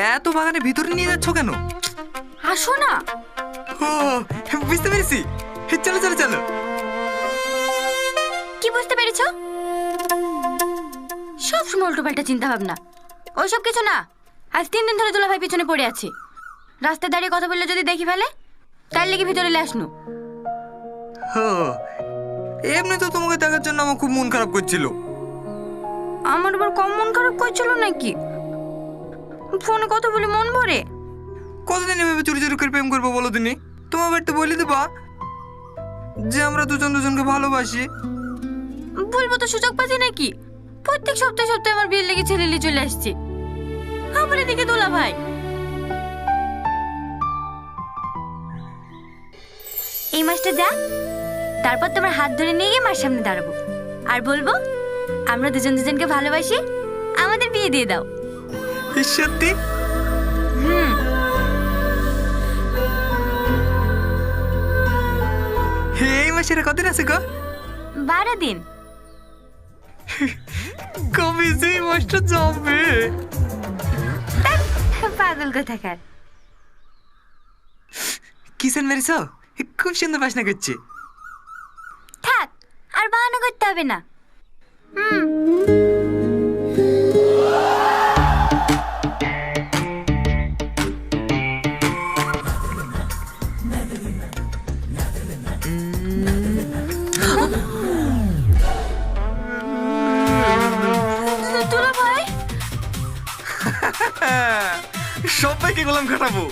এত বাগানের ভিতরে নিয়ে যাচ্ছ কেন? আসো না। ও বুঝতে পেরেছি, চলো চলো চলো। কি বুঝতে পেরেছো? সব সময় উল্টোপাল্টা চিন্তা ভাবনা, ওইসব কিছু না। আজ 3 দিন ধরে দুলাভাই পিছনে পড়ে আছি। রাস্তায় দাঁড়িয়ে কথা বললে যদি দেখি ফেলে, তার লেগে ভিতরে আসনু। এমনি তো তোমাকে দেখার জন্য আমার খুব মন খারাপ করছিল। আমার আবার কম মন খারাপ করছিল নাকি? ফোনে কথা বলে মন ভরে। কতদিন এভাবে চুরি চুরি করে প্রেম করবো বলো তুমি? তোমার বাড়িতে বলে দেবা যে আমরা দুজন দুজনকে ভালোবাসি। বলবো তো সুযোগ পাচ্ছি নাকি? প্রত্যেক সপ্তাহে সপ্তাহে আমার বিয়ের লেগে ছেলেলি চলে আসছে। আমার এদিকে দোলা ভাই। এই মাসটা যা, তারপর তোমার হাত ধরে নিয়ে গিয়ে মার সামনে দাঁড়াবো আর বলবো আমরা দুজন দুজনকে ভালোবাসি, আমাদের বিয়ে দিয়ে দাও। সত্যি? এই মাসের কদিন আছে গো? 12 দিন। কবে যে এই মাসটা যাবে? পাগল কোথাকার। কিসেন মেরেছ? খুব সুন্দর বাসনা করছে। থাক, আর বাহানা করতে হবে না। দুলা ভাই, সবাইকে গোলাম খাটাবো।